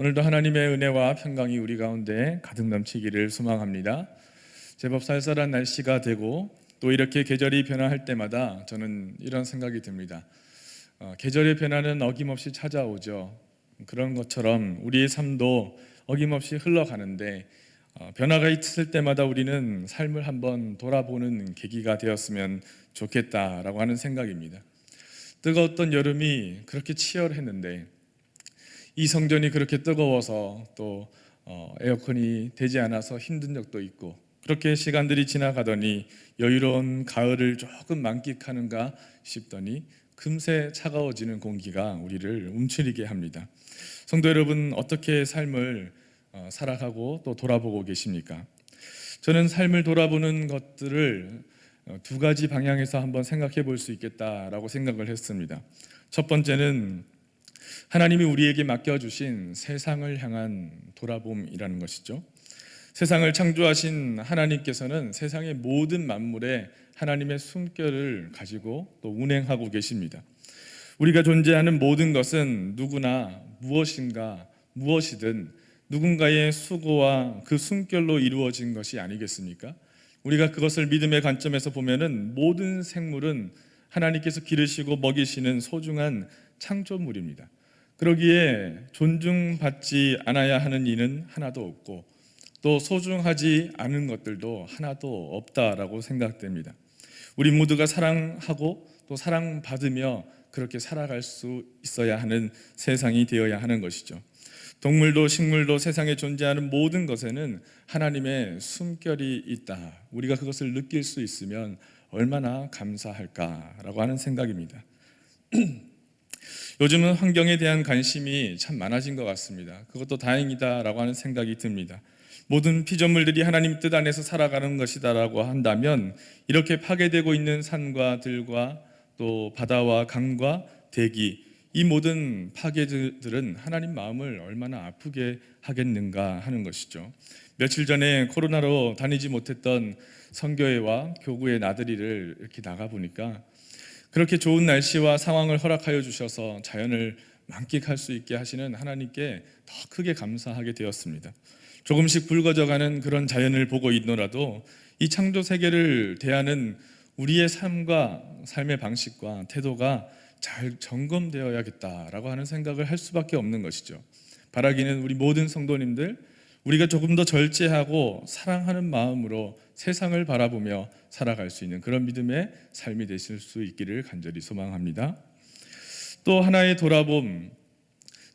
오늘도 하나님의 은혜와 평강이 우리 가운데 가득 넘치기를 소망합니다. 제법 쌀쌀한 날씨가 되고 또 이렇게 계절이 변화할 때마다 저는 이런 생각이 듭니다. 계절의 변화는 어김없이 찾아오죠. 그런 것처럼 우리의 삶도 어김없이 흘러가는데 변화가 있을 때마다 우리는 삶을 한번 돌아보는 계기가 되었으면 좋겠다라고 하는 생각입니다. 뜨거웠던 여름이 그렇게 치열했는데 이 성전이 그렇게 뜨거워서 또 에어컨이 되지 않아서 힘든 적도 있고, 그렇게 시간들이 지나가더니 여유로운 가을을 조금 만끽하는가 싶더니 금세 차가워지는 공기가 우리를 움츠리게 합니다. 성도 여러분, 어떻게 삶을 살아가고 또 돌아보고 계십니까? 저는 삶을 돌아보는 것들을 두 가지 방향에서 한번 생각해 볼 수 있겠다라고 생각을 했습니다. 첫 번째는 하나님이 우리에게 맡겨주신 세상을 향한 돌아봄이라는 것이죠. 세상을 창조하신 하나님께서는 세상의 모든 만물에 하나님의 숨결을 가지고 또 운행하고 계십니다. 우리가 존재하는 모든 것은 누구나 무엇인가 무엇이든 누군가의 수고와 그 숨결로 이루어진 것이 아니겠습니까? 우리가 그것을 믿음의 관점에서 보면은 모든 생물은 하나님께서 기르시고 먹이시는 소중한 창조물입니다. 그러기에 존중받지 않아야 하는 이는 하나도 없고 또 소중하지 않은 것들도 하나도 없다라고 생각됩니다. 우리 모두가 사랑하고 또 사랑받으며 그렇게 살아갈 수 있어야 하는 세상이 되어야 하는 것이죠. 동물도 식물도 세상에 존재하는 모든 것에는 하나님의 숨결이 있다. 우리가 그것을 느낄 수 있으면 얼마나 감사할까라고 하는 생각입니다. 요즘은 환경에 대한 관심이 참 많아진 것 같습니다. 그것도 다행이다라고 하는 생각이 듭니다. 모든 피조물들이 하나님 뜻 안에서 살아가는 것이다라고 한다면 이렇게 파괴되고 있는 산과 들과 또 바다와 강과 대기, 이 모든 파괴들은 하나님 마음을 얼마나 아프게 하겠는가 하는 것이죠. 며칠 전에 코로나로 다니지 못했던 선교회와 교구의 나들이를 이렇게 나가보니까 그렇게 좋은 날씨와 상황을 허락하여 주셔서 자연을 만끽할 수 있게 하시는 하나님께 더 크게 감사하게 되었습니다. 조금씩 붉어져가는 그런 자연을 보고 있노라도 이 창조 세계를 대하는 우리의 삶과 삶의 방식과 태도가 잘 점검되어야겠다라고 하는 생각을 할 수밖에 없는 것이죠. 바라기는 우리 모든 성도님들, 우리가 조금 더 절제하고 사랑하는 마음으로 세상을 바라보며 살아갈 수 있는 그런 믿음의 삶이 되실 수 있기를 간절히 소망합니다. 또 하나의 돌아봄,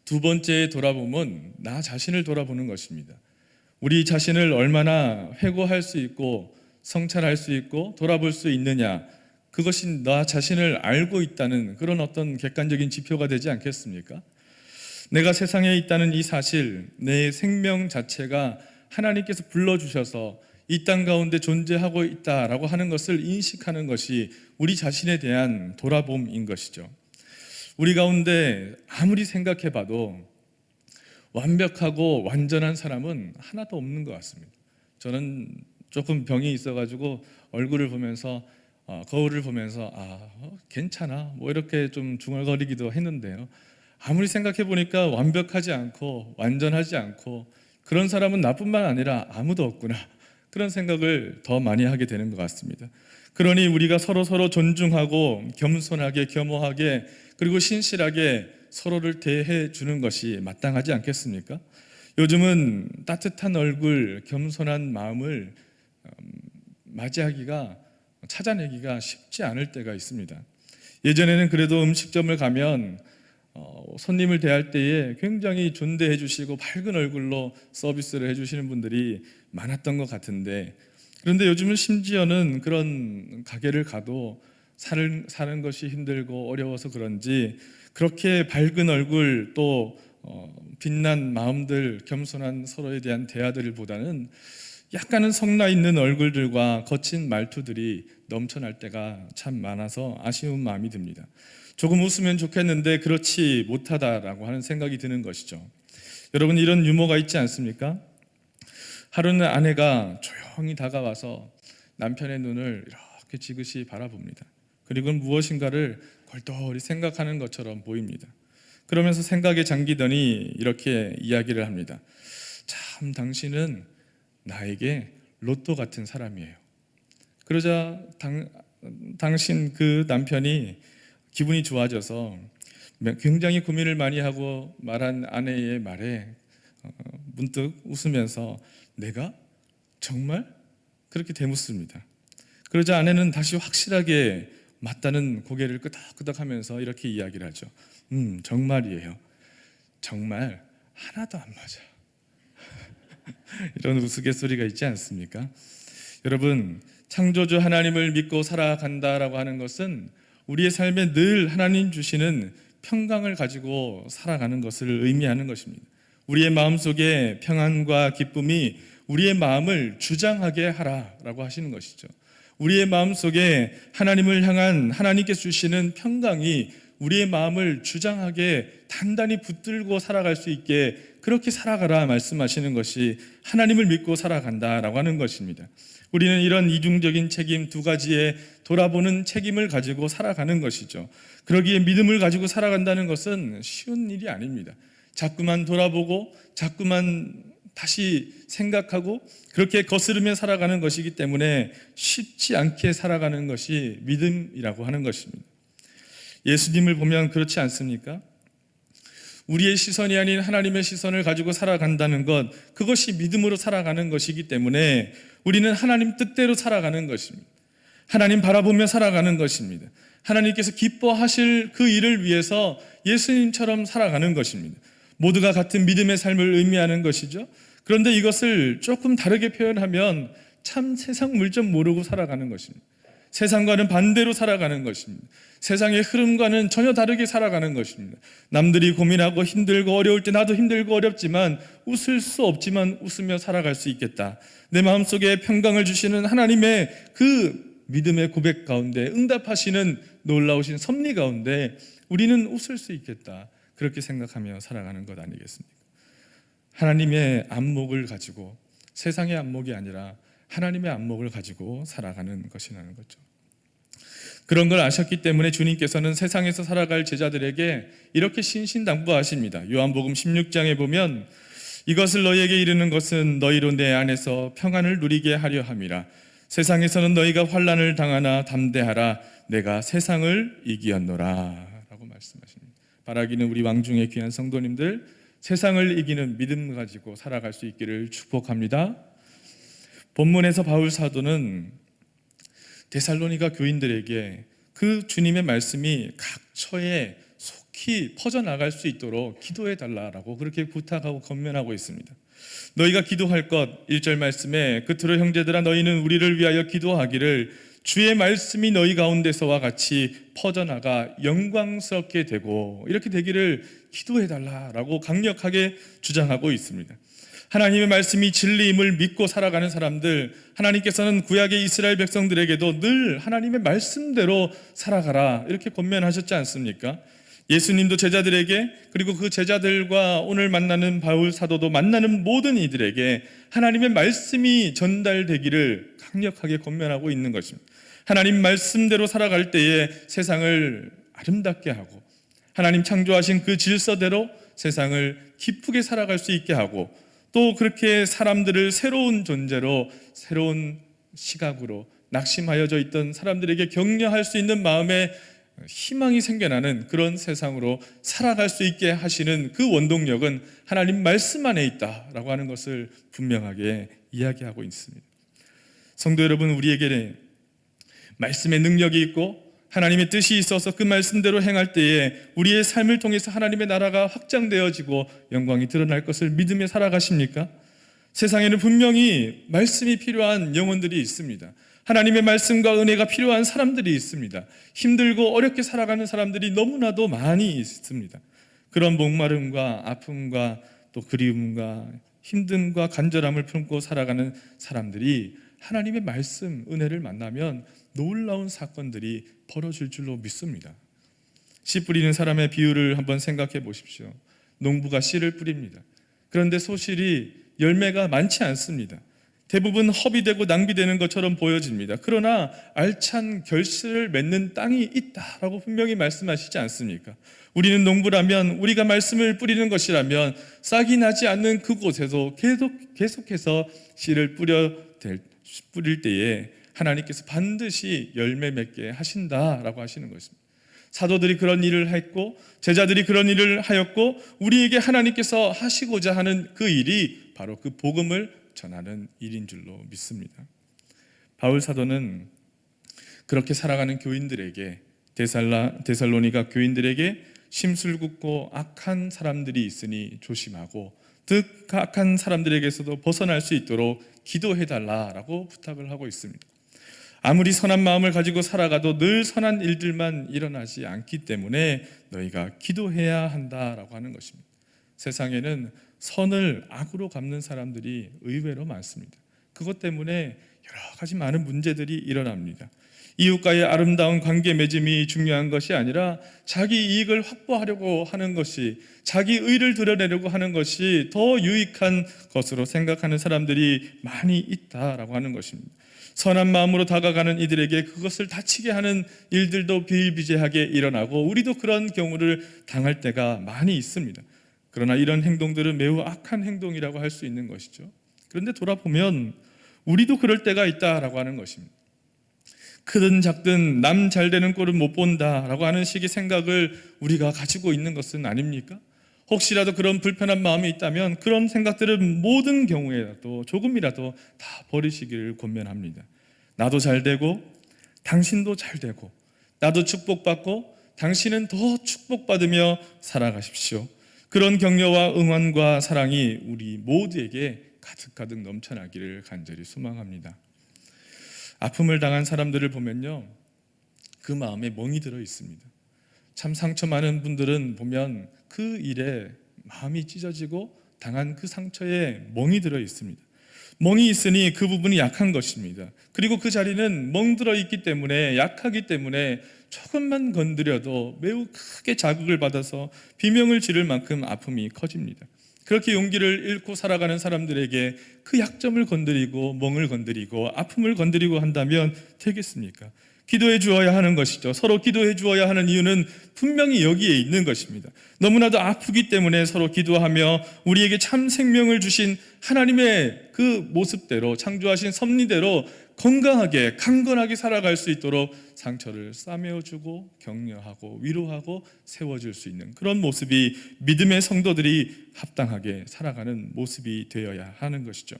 두 번째의 돌아봄은 나 자신을 돌아보는 것입니다. 우리 자신을 얼마나 회고할 수 있고 성찰할 수 있고 돌아볼 수 있느냐, 그것이 나 자신을 알고 있다는 그런 어떤 객관적인 지표가 되지 않겠습니까? 내가 세상에 있다는 이 사실, 내 생명 자체가 하나님께서 불러주셔서 이 땅 가운데 존재하고 있다라고 하는 것을 인식하는 것이 우리 자신에 대한 돌아봄인 것이죠. 우리 가운데 아무리 생각해봐도 완벽하고 완전한 사람은 하나도 없는 것 같습니다. 저는 조금 병이 있어가지고 얼굴을 보면서 거울을 보면서 괜찮아 뭐 이렇게 좀 중얼거리기도 했는데요. 아무리 생각해 보니까 완벽하지 않고 완전하지 않고 그런 사람은 나뿐만 아니라 아무도 없구나, 그런 생각을 더 많이 하게 되는 것 같습니다. 그러니 우리가 서로 존중하고 겸손하게 겸허하게 그리고 신실하게 서로를 대해 주는 것이 마땅하지 않겠습니까? 요즘은 따뜻한 얼굴, 겸손한 마음을 맞이하기가, 찾아내기가 쉽지 않을 때가 있습니다. 예전에는 그래도 음식점을 가면 손님을 대할 때에 굉장히 존대해 주시고 밝은 얼굴로 서비스를 해주시는 분들이 많았던 것 같은데, 그런데 요즘은 심지어는 그런 가게를 가도 사는 것이 힘들고 어려워서 그런지 그렇게 밝은 얼굴 또 빛난 마음들, 겸손한 서로에 대한 대화들보다는 약간은 성나 있는 얼굴들과 거친 말투들이 넘쳐날 때가 참 많아서 아쉬운 마음이 듭니다. 조금 웃으면 좋겠는데 그렇지 못하다라고 하는 생각이 드는 것이죠. 여러분, 이런 유머가 있지 않습니까? 하루는 아내가 조용히 다가와서 남편의 눈을 이렇게 지그시 바라봅니다. 그리고 무엇인가를 골똘히 생각하는 것처럼 보입니다. 그러면서 생각에 잠기더니 이렇게 이야기를 합니다. 참 당신은 나에게 로또 같은 사람이에요. 그러자 당신 그 남편이 기분이 좋아져서 굉장히 고민을 많이 하고 말한 아내의 말에 문득 웃으면서 내가 정말? 그렇게 되묻습니다. 그러자 아내는 다시 확실하게 맞다는 고개를 끄덕끄덕하면서 이렇게 이야기를 하죠. 정말이에요. 정말 하나도 안 맞아. 이런 우스갯소리가 있지 않습니까? 여러분, 창조주 하나님을 믿고 살아간다라고 하는 것은 우리의 삶에 늘 하나님 주시는 평강을 가지고 살아가는 것을 의미하는 것입니다. 우리의 마음속에 평안과 기쁨이 우리의 마음을 주장하게 하라라고 하시는 것이죠. 우리의 마음속에 하나님을 향한 하나님께 주시는 평강이 우리의 마음을 주장하게 단단히 붙들고 살아갈 수 있게 그렇게 살아가라 말씀하시는 것이 하나님을 믿고 살아간다라고 하는 것입니다. 우리는 이런 이중적인 책임 두 가지의 돌아보는 책임을 가지고 살아가는 것이죠. 그러기에 믿음을 가지고 살아간다는 것은 쉬운 일이 아닙니다. 자꾸만 돌아보고 자꾸만 다시 생각하고 그렇게 거스르며 살아가는 것이기 때문에 쉽지 않게 살아가는 것이 믿음이라고 하는 것입니다. 예수님을 보면 그렇지 않습니까? 우리의 시선이 아닌 하나님의 시선을 가지고 살아간다는 것, 그것이 믿음으로 살아가는 것이기 때문에 우리는 하나님 뜻대로 살아가는 것입니다. 하나님 바라보며 살아가는 것입니다. 하나님께서 기뻐하실 그 일을 위해서 예수님처럼 살아가는 것입니다. 모두가 같은 믿음의 삶을 의미하는 것이죠. 그런데 이것을 조금 다르게 표현하면 참 세상 물정 모르고 살아가는 것입니다. 세상과는 반대로 살아가는 것입니다. 세상의 흐름과는 전혀 다르게 살아가는 것입니다. 남들이 고민하고 힘들고 어려울 때 나도 힘들고 어렵지만 웃을 수 없지만 웃으며 살아갈 수 있겠다. 내 마음속에 평강을 주시는 하나님의 그 믿음의 고백 가운데 응답하시는 놀라우신 섭리 가운데 우리는 웃을 수 있겠다. 그렇게 생각하며 살아가는 것 아니겠습니까? 하나님의 안목을 가지고 세상의 안목이 아니라 하나님의 안목을 가지고 살아가는 것이라는 거죠. 그런 걸 아셨기 때문에 주님께서는 세상에서 살아갈 제자들에게 이렇게 신신당부하십니다. 요한복음 16장에 보면 이것을 너희에게 이르는 것은 너희로 내 안에서 평안을 누리게 하려 함이라. 세상에서는 너희가 환난을 당하나 담대하라. 내가 세상을 이기었노라 라고 말씀하십니다. 바라기는 우리 왕중의 귀한 성도님들 세상을 이기는 믿음 가지고 살아갈 수 있기를 축복합니다. 본문에서 바울 사도는 데살로니가 교인들에게 그 주님의 말씀이 각처에 속히 퍼져나갈 수 있도록 기도해 달라고 그렇게 부탁하고 권면하고 있습니다. 너희가 기도할 것 1절 말씀에 그토록 형제들아 너희는 우리를 위하여 기도하기를 주의 말씀이 너희 가운데서와 같이 퍼져나가 영광스럽게 되고 이렇게 되기를 기도해 달라고 강력하게 주장하고 있습니다. 하나님의 말씀이 진리임을 믿고 살아가는 사람들, 하나님께서는 구약의 이스라엘 백성들에게도 늘 하나님의 말씀대로 살아가라 이렇게 권면하셨지 않습니까? 예수님도 제자들에게 그리고 그 제자들과 오늘 만나는 바울 사도도 만나는 모든 이들에게 하나님의 말씀이 전달되기를 강력하게 권면하고 있는 것입니다. 하나님 말씀대로 살아갈 때에 세상을 아름답게 하고 하나님 창조하신 그 질서대로 세상을 기쁘게 살아갈 수 있게 하고 또 그렇게 사람들을 새로운 존재로 새로운 시각으로 낙심하여져 있던 사람들에게 격려할 수 있는 마음에 희망이 생겨나는 그런 세상으로 살아갈 수 있게 하시는 그 원동력은 하나님 말씀 안에 있다라고 하는 것을 분명하게 이야기하고 있습니다. 성도 여러분, 우리에게 말씀의 능력이 있고 하나님의 뜻이 있어서 그 말씀대로 행할 때에 우리의 삶을 통해서 하나님의 나라가 확장되어지고 영광이 드러날 것을 믿으며 살아가십니까? 세상에는 분명히 말씀이 필요한 영혼들이 있습니다. 하나님의 말씀과 은혜가 필요한 사람들이 있습니다. 힘들고 어렵게 살아가는 사람들이 너무나도 많이 있습니다. 그런 목마름과 아픔과 또 그리움과 힘듦과 간절함을 품고 살아가는 사람들이 하나님의 말씀, 은혜를 만나면 놀라운 사건들이 벌어질 줄로 믿습니다. 씨 뿌리는 사람의 비유를 한번 생각해 보십시오. 농부가 씨를 뿌립니다. 그런데 소실이 열매가 많지 않습니다. 대부분 허비되고 낭비되는 것처럼 보여집니다. 그러나 알찬 결실을 맺는 땅이 있다라고 분명히 말씀하시지 않습니까? 우리는 농부라면, 우리가 말씀을 뿌리는 것이라면 싹이 나지 않는 그곳에서 계속해서 씨를 뿌릴 때에 하나님께서 반드시 열매 맺게 하신다라고 하시는 것입니다. 사도들이 그런 일을 했고 제자들이 그런 일을 하였고 우리에게 하나님께서 하시고자 하는 그 일이 바로 그 복음을 전하는 일인 줄로 믿습니다. 바울 사도는 그렇게 살아가는 교인들에게, 데살로니가 교인들에게 심술궂고 악한 사람들이 있으니 조심하고 그 악한 사람들에게서도 벗어날 수 있도록 기도해달라라고 부탁을 하고 있습니다. 아무리 선한 마음을 가지고 살아가도 늘 선한 일들만 일어나지 않기 때문에 너희가 기도해야 한다라고 하는 것입니다. 세상에는 선을 악으로 갚는 사람들이 의외로 많습니다. 그것 때문에 여러 가지 많은 문제들이 일어납니다. 이웃과의 아름다운 관계 맺음이 중요한 것이 아니라 자기 이익을 확보하려고 하는 것이, 자기 의를 드러내려고 하는 것이 더 유익한 것으로 생각하는 사람들이 많이 있다라고 하는 것입니다. 선한 마음으로 다가가는 이들에게 그것을 다치게 하는 일들도 비일비재하게 일어나고 우리도 그런 경우를 당할 때가 많이 있습니다. 그러나 이런 행동들은 매우 악한 행동이라고 할 수 있는 것이죠. 그런데 돌아보면 우리도 그럴 때가 있다라고 하는 것입니다. 크든 작든 남 잘 되는 꼴은 못 본다라고 하는 식의 생각을 우리가 가지고 있는 것은 아닙니까? 혹시라도 그런 불편한 마음이 있다면 그런 생각들은 모든 경우에라도 조금이라도 다 버리시기를 권면합니다. 나도 잘 되고 당신도 잘 되고 나도 축복받고 당신은 더 축복받으며 살아가십시오. 그런 격려와 응원과 사랑이 우리 모두에게 가득가득 넘쳐나기를 간절히 소망합니다. 아픔을 당한 사람들을 보면요, 그 마음에 멍이 들어 있습니다. 참 상처 많은 분들은 보면 그 일에 마음이 찢어지고 당한 그 상처에 멍이 들어 있습니다. 멍이 있으니 그 부분이 약한 것입니다. 그리고 그 자리는 멍들어 있기 때문에, 약하기 때문에 조금만 건드려도 매우 크게 자극을 받아서 비명을 지를 만큼 아픔이 커집니다. 그렇게 용기를 잃고 살아가는 사람들에게 그 약점을 건드리고 멍을 건드리고 아픔을 건드리고 한다면 되겠습니까? 기도해 주어야 하는 것이죠. 서로 기도해 주어야 하는 이유는 분명히 여기에 있는 것입니다. 너무나도 아프기 때문에 서로 기도하며 우리에게 참 생명을 주신 하나님의 그 모습대로, 창조하신 섭리대로 건강하게 강건하게 살아갈 수 있도록 상처를 싸매어주고 격려하고 위로하고 세워줄 수 있는 그런 모습이 믿음의 성도들이 합당하게 살아가는 모습이 되어야 하는 것이죠.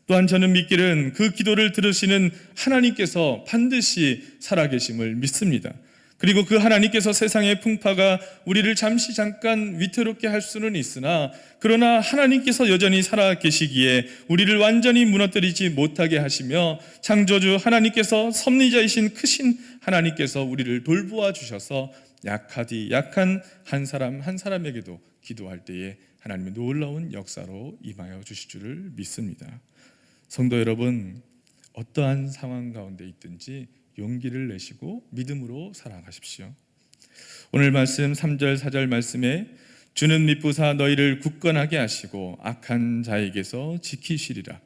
또한 저는 믿기는 그 기도를 들으시는 하나님께서 반드시 살아계심을 믿습니다. 그리고 그 하나님께서 세상의 풍파가 우리를 잠깐 위태롭게 할 수는 있으나 그러나 하나님께서 여전히 살아계시기에 우리를 완전히 무너뜨리지 못하게 하시며 창조주 하나님께서 섭리자이신 크신 하나님께서 우리를 돌보아 주셔서 약한 한 사람 한 사람에게도 기도할 때에 하나님의 놀라운 역사로 임하여 주실 줄을 믿습니다. 성도 여러분, 어떠한 상황 가운데 있든지 용기를 내시고 믿음으로 살아가십시오. 오늘 말씀 3절 4절 말씀에 주는 미쁘사 너희를 굳건하게 하시고 악한 자에게서 지키시리라.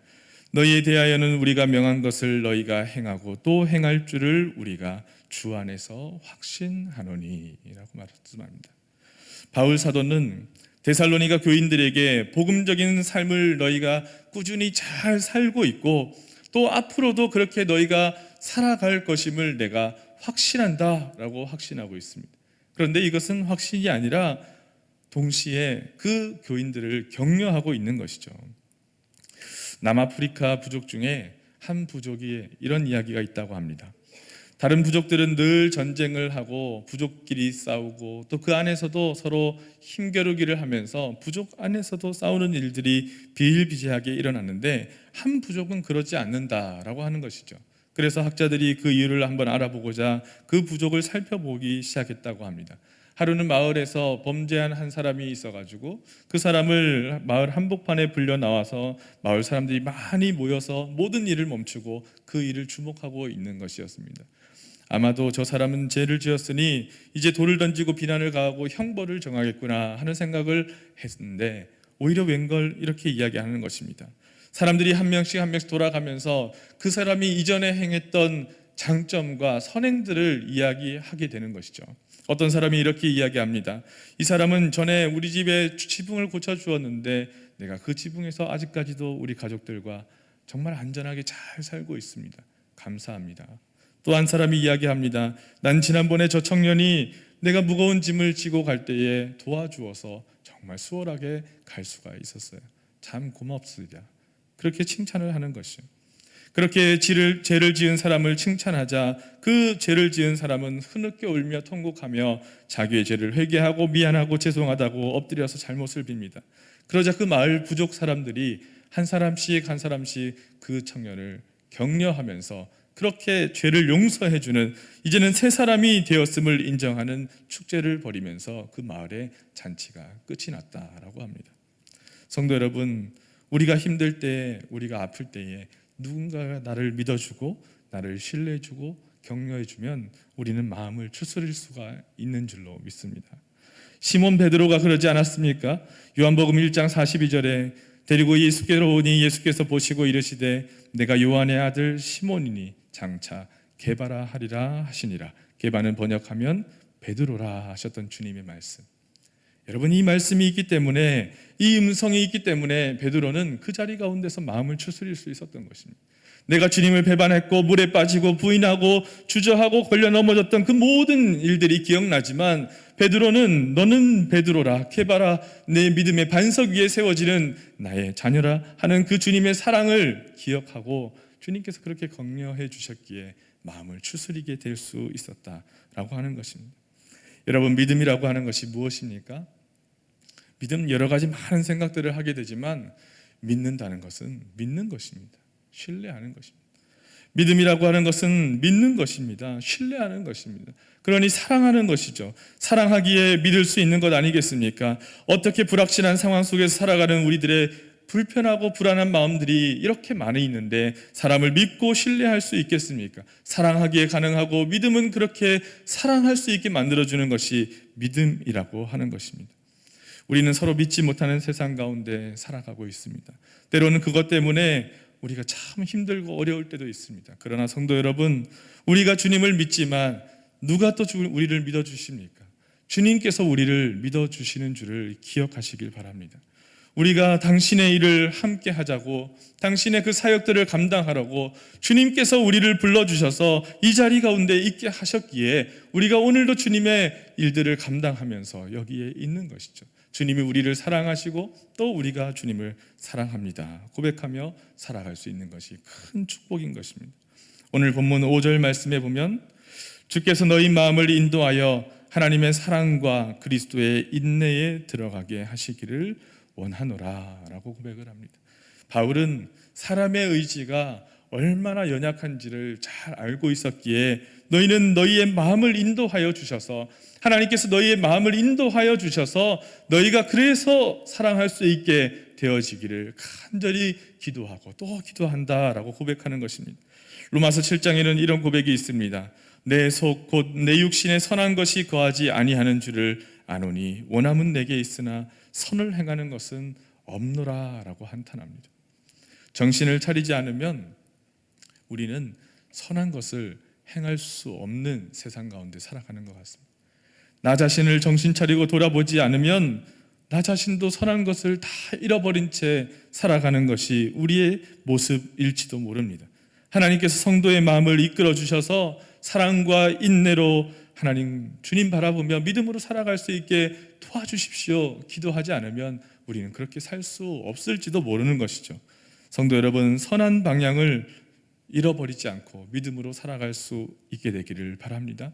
너희에 대하여는 우리가 명한 것을 너희가 행하고 또 행할 줄을 우리가 주 안에서 확신하노니 라고 말씀합니다. 바울 사도는 데살로니가 교인들에게 복음적인 삶을 너희가 꾸준히 잘 살고 있고 또 앞으로도 그렇게 너희가 살아갈 것임을 내가 확신한다 라고 확신하고 있습니다. 그런데 이것은 확신이 아니라 동시에 그 교인들을 격려하고 있는 것이죠. 남아프리카 부족 중에 한 부족이 이런 이야기가 있다고 합니다. 다른 부족들은 늘 전쟁을 하고 부족끼리 싸우고 또 그 안에서도 서로 힘겨루기를 하면서 부족 안에서도 싸우는 일들이 비일비재하게 일어났는데 한 부족은 그러지 않는다라고 하는 것이죠. 그래서 학자들이 그 이유를 한번 알아보고자 그 부족을 살펴보기 시작했다고 합니다. 하루는 마을에서 범죄한 한 사람이 있어가지고 그 사람을 마을 한복판에 불려 나와서 마을 사람들이 많이 모여서 모든 일을 멈추고 그 일을 주목하고 있는 것이었습니다. 아마도 저 사람은 죄를 지었으니 이제 돌을 던지고 비난을 가하고 형벌을 정하겠구나 하는 생각을 했는데 오히려 웬걸 이렇게 이야기하는 것입니다. 사람들이 한 명씩 한 명씩 돌아가면서 그 사람이 이전에 행했던 장점과 선행들을 이야기하게 되는 것이죠. 어떤 사람이 이렇게 이야기합니다. 이 사람은 전에 우리 집에 지붕을 고쳐주었는데 내가 그 지붕에서 아직까지도 우리 가족들과 정말 안전하게 잘 살고 있습니다. 감사합니다. 또 한 사람이 이야기합니다. 난 지난번에 저 청년이 내가 무거운 짐을 지고 갈 때에 도와주어서 정말 수월하게 갈 수가 있었어요. 참 고맙습니다. 그렇게 칭찬을 하는 것이요. 그렇게 죄를 지은 사람을 칭찬하자 그 죄를 지은 사람은 흐느껴 울며 통곡하며 자기의 죄를 회개하고 미안하고 죄송하다고 엎드려서 잘못을 빕니다. 그러자 그 마을 부족 사람들이 한 사람씩 한 사람씩 그 청년을 격려하면서 그렇게 죄를 용서해주는, 이제는 새 사람이 되었음을 인정하는 축제를 벌이면서 그 마을의 잔치가 끝이 났다라고 합니다. 성도 여러분, 우리가 힘들 때, 우리가 아플 때에 누군가가 나를 믿어주고 나를 신뢰해주고 격려해주면 우리는 마음을 추스릴 수가 있는 줄로 믿습니다. 시몬 베드로가 그러지 않았습니까? 요한복음 1장 42절에 데리고 예수께로 오니 예수께서 보시고 이르시되 내가 요한의 아들 시몬이니 장차 게바라 하리라 하시니라. 게바는 번역하면 베드로라 하셨던 주님의 말씀. 여러분, 이 말씀이 있기 때문에, 이 음성이 있기 때문에 베드로는 그 자리 가운데서 마음을 추스릴 수 있었던 것입니다. 내가 주님을 배반했고 물에 빠지고 부인하고 주저하고 걸려 넘어졌던 그 모든 일들이 기억나지만 베드로는 너는 베드로라 게바라 내 믿음의 반석 위에 세워지는 나의 자녀라 하는 그 주님의 사랑을 기억하고 주님께서 그렇게 격려해 주셨기에 마음을 추스리게 될 수 있었다라고 하는 것입니다. 여러분, 믿음이라고 하는 것이 무엇입니까? 믿음, 여러 가지 많은 생각들을 하게 되지만 믿는다는 것은 믿는 것입니다. 신뢰하는 것입니다. 믿음이라고 하는 것은 믿는 것입니다. 신뢰하는 것입니다. 그러니 사랑하는 것이죠. 사랑하기에 믿을 수 있는 것 아니겠습니까? 어떻게 불확실한 상황 속에서 살아가는 우리들의 불편하고 불안한 마음들이 이렇게 많이 있는데 사람을 믿고 신뢰할 수 있겠습니까? 사랑하기에 가능하고 믿음은 그렇게 사랑할 수 있게 만들어주는 것이 믿음이라고 하는 것입니다. 우리는 서로 믿지 못하는 세상 가운데 살아가고 있습니다. 때로는 그것 때문에 우리가 참 힘들고 어려울 때도 있습니다. 그러나 성도 여러분, 우리가 주님을 믿지만 누가 또 우리를 믿어주십니까? 주님께서 우리를 믿어주시는 줄을 기억하시길 바랍니다. 우리가 당신의 일을 함께 하자고, 당신의 그 사역들을 감당하라고 주님께서 우리를 불러주셔서 이 자리 가운데 있게 하셨기에 우리가 오늘도 주님의 일들을 감당하면서 여기에 있는 것이죠. 주님이 우리를 사랑하시고 또 우리가 주님을 사랑합니다 고백하며 살아갈 수 있는 것이 큰 축복인 것입니다. 오늘 본문 5절 말씀에 보면 주께서 너희 마음을 인도하여 하나님의 사랑과 그리스도의 인내에 들어가게 하시기를 원하노라 라고 고백을 합니다. 바울은 사람의 의지가 얼마나 연약한지를 잘 알고 있었기에 너희는 너희의 마음을 인도하여 주셔서, 하나님께서 너희의 마음을 인도하여 주셔서 너희가 그래서 사랑할 수 있게 되어지기를 간절히 기도하고 또 기도한다라고 고백하는 것입니다. 로마서 7장에는 이런 고백이 있습니다. 내 속 곧 내 육신에 선한 것이 거하지 아니하는 줄을 아노니 원함은 내게 있으나 선을 행하는 것은 없노라 라고 한탄합니다. 정신을 차리지 않으면 우리는 선한 것을 행할 수 없는 세상 가운데 살아가는 것 같습니다. 나 자신을 정신 차리고 돌아보지 않으면 나 자신도 선한 것을 다 잃어버린 채 살아가는 것이 우리의 모습일지도 모릅니다. 하나님께서 성도의 마음을 이끌어 주셔서 사랑과 인내로 하나님 주님 바라보며 믿음으로 살아갈 수 있게 도와주십시오 기도하지 않으면 우리는 그렇게 살 수 없을지도 모르는 것이죠. 성도 여러분, 선한 방향을 잃어버리지 않고 믿음으로 살아갈 수 있게 되기를 바랍니다.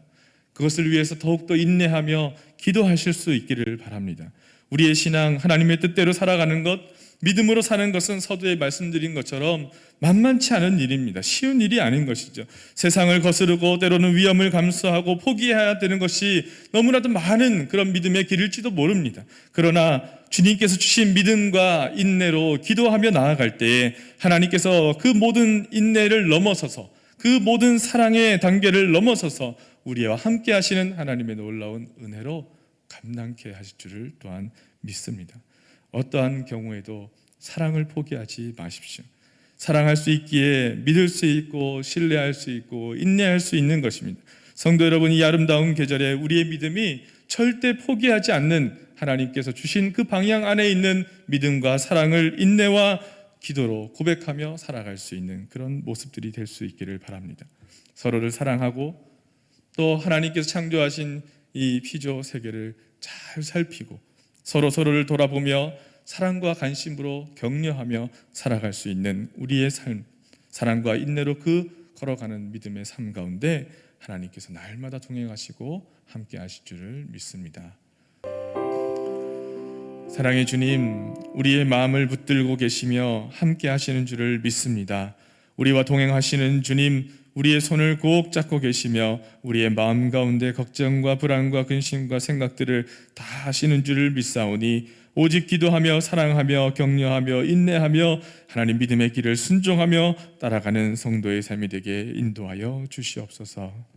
그것을 위해서 더욱더 인내하며 기도하실 수 있기를 바랍니다. 우리의 신앙, 하나님의 뜻대로 살아가는 것, 믿음으로 사는 것은 서두에 말씀드린 것처럼 만만치 않은 일입니다. 쉬운 일이 아닌 것이죠. 세상을 거스르고 때로는 위험을 감수하고 포기해야 되는 것이 너무나도 많은 그런 믿음의 길일지도 모릅니다. 그러나 주님께서 주신 믿음과 인내로 기도하며 나아갈 때에 하나님께서 그 모든 인내를 넘어서서, 그 모든 사랑의 단계를 넘어서서 우리와 함께 하시는 하나님의 놀라운 은혜로 감당케 하실 줄을 또한 믿습니다. 어떠한 경우에도 사랑을 포기하지 마십시오. 사랑할 수 있기에 믿을 수 있고 신뢰할 수 있고 인내할 수 있는 것입니다. 성도 여러분, 이 아름다운 계절에 우리의 믿음이 절대 포기하지 않는 하나님께서 주신 그 방향 안에 있는 믿음과 사랑을 인내와 기도로 고백하며 살아갈 수 있는 그런 모습들이 될 수 있기를 바랍니다. 서로를 사랑하고 또 하나님께서 창조하신 이 피조 세계를 잘 살피고 서로를 돌아보며 사랑과 관심으로 격려하며 살아갈 수 있는 우리의 삶, 사랑과 인내로 그 걸어가는 믿음의 삶 가운데 하나님께서 날마다 동행하시고 함께 하실 줄을 믿습니다. 사랑의 주님, 우리의 마음을 붙들고 계시며 함께 하시는 줄을 믿습니다. 우리와 동행하시는 주님, 우리의 손을 꼭 잡고 계시며 우리의 마음 가운데 걱정과 불안과 근심과 생각들을 다 하시는 줄을 믿사오니 오직 기도하며 사랑하며 격려하며 인내하며 하나님 믿음의 길을 순종하며 따라가는 성도의 삶이 되게 인도하여 주시옵소서.